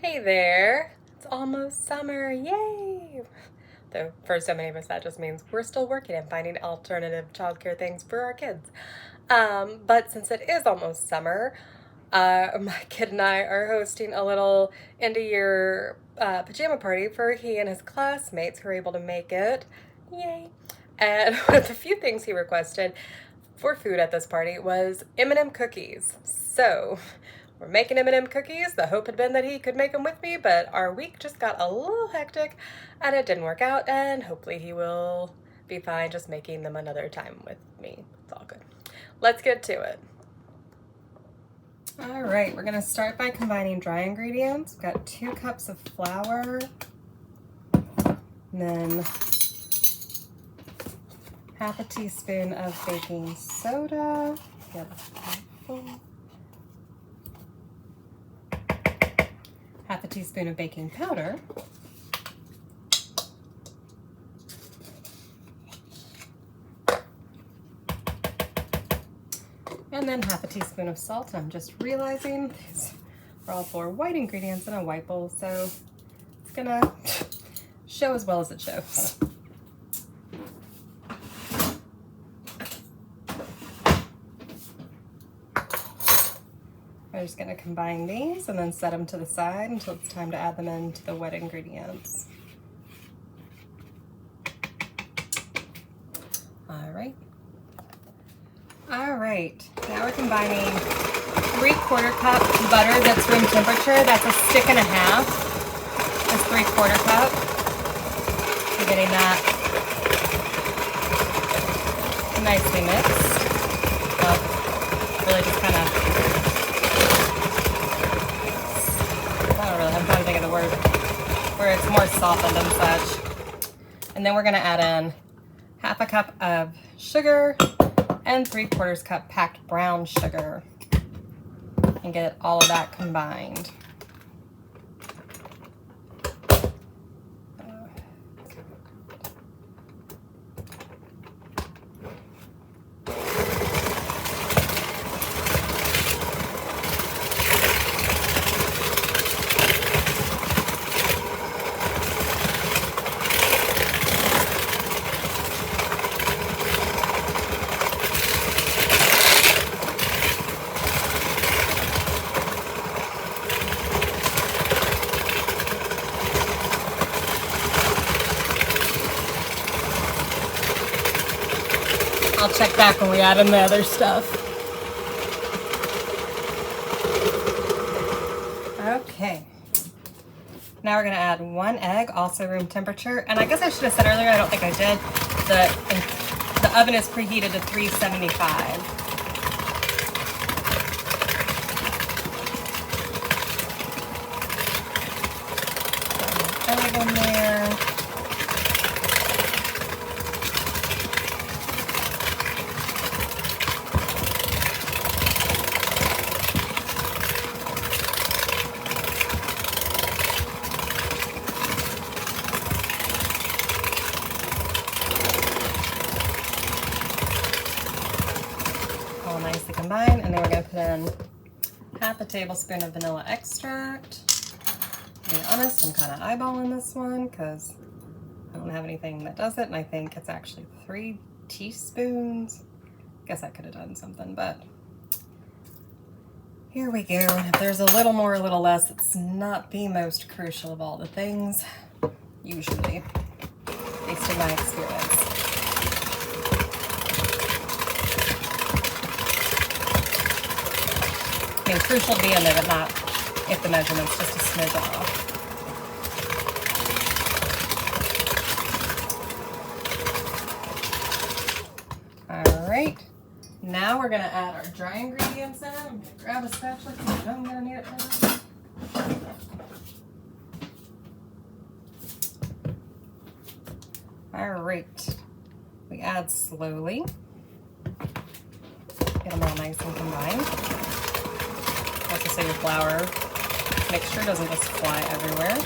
Hey there! It's almost summer, yay! Though for so many of us that just means we're still working and finding alternative childcare things for our kids. But since it is almost summer, my kid and I are hosting a little end-of-year pajama party for he and his classmates who are able to make it. Yay! And one of the few things he requested for food at this party was M&M cookies. So we're making M&M cookies. The hope had been that he could make them with me, but our week just got a little hectic and it didn't work out, and hopefully he will be fine just making them another time with me. It's all good. Let's get to it. All right, we're gonna start by combining dry ingredients. We've got 2 cups of flour, and then half a teaspoon of baking soda. Get a half a teaspoon of baking powder, and then half a teaspoon of salt. I'm just realizing these are all 4 white ingredients in a white bowl, so it's gonna show as well as it shows. I'm just going to combine these and then set them to the side until it's time to add them into the wet ingredients. All right, now we're combining 3/4 cup butter that's room temperature. That's a stick and a half. That's 3/4 cup. We're getting that nicely mixed. Well, really just kind of, I'm trying to think of the word, where it's more softened and such. And then we're gonna add in half a cup of sugar and 3/4 cup packed brown sugar and get all of that combined. I'll check back when we add in the other stuff. Okay. Now we're gonna add 1 egg, also room temperature. And I guess I should have said earlier, I don't think I did, the oven is preheated to 375. Egg in there. All nicely combined, and then we're going to put in half a tablespoon of vanilla extract. To be honest, I'm kind of eyeballing this one because I don't have anything that does it, and I think it's actually 3 teaspoons. Guess I could have done something, but here we go. If there's a little more, a little less, it's not the most crucial of all the things, usually, based on my experience. I mean, crucial to be in there, but not if the measurement's just a smidge off. All right, now we're gonna add our dry ingredients in. I'm gonna grab a spatula because I know I'm gonna need it for this. All right, we add slowly. Get them all nice and combined. Also, so your flour mixture doesn't just fly everywhere.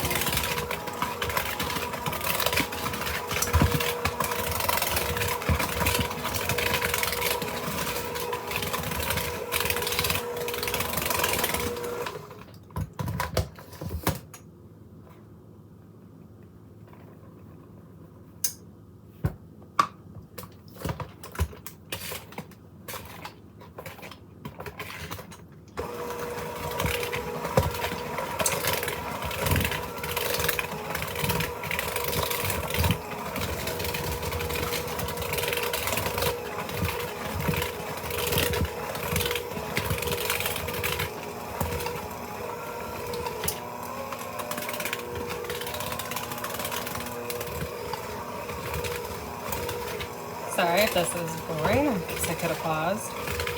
Sorry if this is boring, I guess I could have paused.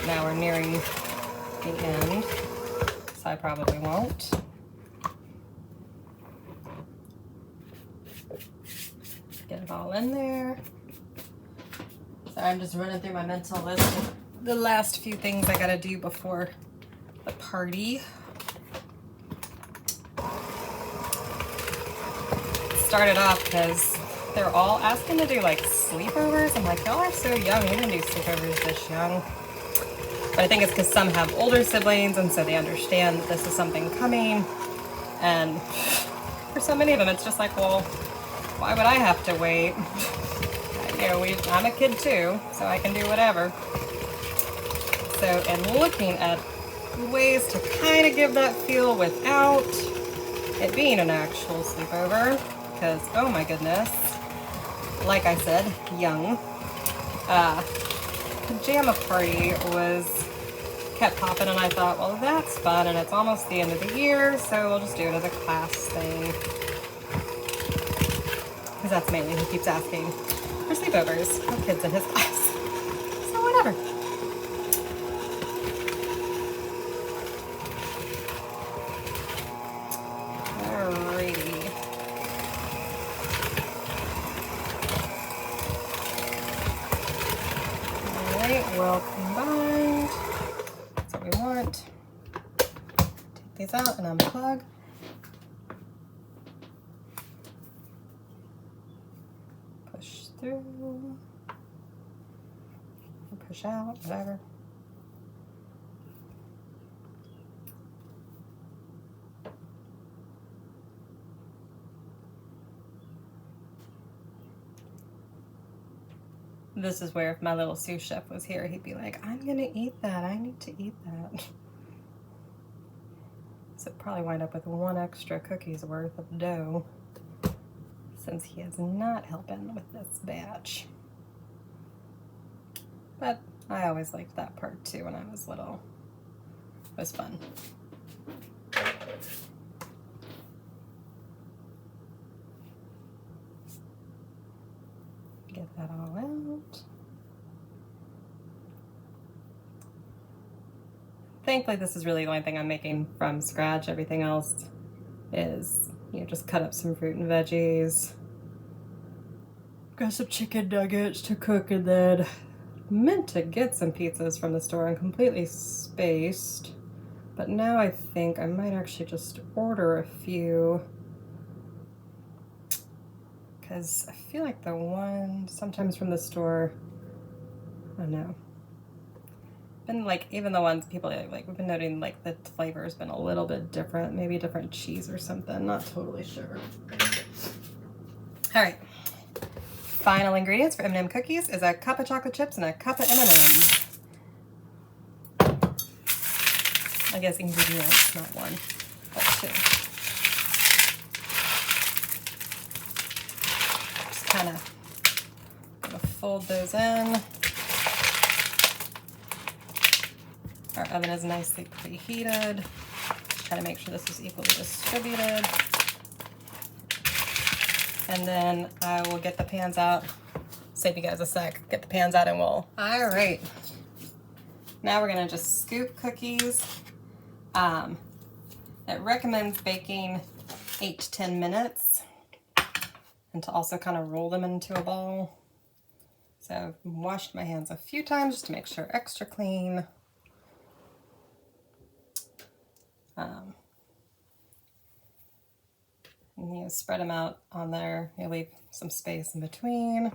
Now we're nearing the end, so I probably won't. Get it all in there. So I'm just running through my mental list of the last few things I gotta do before the party. Started off because they're all asking to do like sleepovers. I'm like, y'all are so young, we didn't do sleepovers this young. But I think it's because some have older siblings and so they understand that this is something coming. And for so many of them, it's just like, well, why would I have to wait? You know, I'm a kid too, so I can do whatever. So, and looking at ways to kind of give that feel without it being an actual sleepover, because, oh my goodness, like I said, young. Pajama party kept popping, and I thought, well, that's fun, and it's almost the end of the year, so we'll just do it as a class thing. Because that's mainly who keeps asking for sleepovers, for kids in his class. So whatever. Alrighty. Alright, well combined. That's what we want. Take these out and unplug. Push through. Push out, whatever. This is where if my little sous chef was here, he'd be like, I'm gonna eat that, I need to eat that. So probably wind up with 1 extra cookie's worth of dough since he is not helping with this batch. But I always liked that part too when I was little. It was fun. Get that all out. Thankfully, this is really the only thing I'm making from scratch. Everything else is, you know, just cut up some fruit and veggies. Got some chicken nuggets to cook, and then meant to get some pizzas from the store and completely spaced. But now I think I might actually just order a few, because I feel like the one sometimes from the store, I don't know. And like even the ones people like, we've been noting like the flavor's been a little bit different, maybe different cheese or something, not totally sure. All right, final ingredients for M&M cookies is a cup of chocolate chips and a cup of M&Ms. I guess ingredients, not one, but 2. Just kind of gonna fold those in. Our oven is nicely preheated. Try to make sure this is equally distributed. And then I will get the pans out. Save you guys a sec. Get the pans out and we'll... All right. Now we're gonna just scoop cookies. It recommends baking 8 to 10 minutes and to also kind of roll them into a ball. So I've washed my hands a few times just to make sure extra clean. And you spread them out on there. You leave some space in between.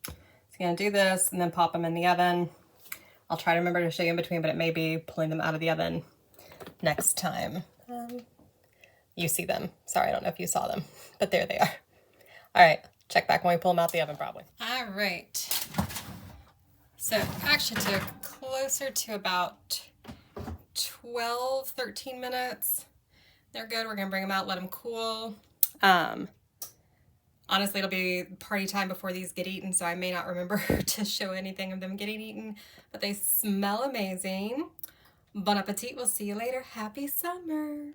So you're gonna do this and then pop them in the oven. I'll try to remember to show you in between, but it may be pulling them out of the oven next time you see them. Sorry, I don't know if you saw them, but there they are. All right, check back when we pull them out the oven probably. All right. So it actually took closer to about 12, 13 minutes. They're good. We're gonna bring them out, let them cool. Honestly, it'll be party time before these get eaten, so I may not remember to show anything of them getting eaten, but they smell amazing. Bon appetit. We'll see you later. Happy summer.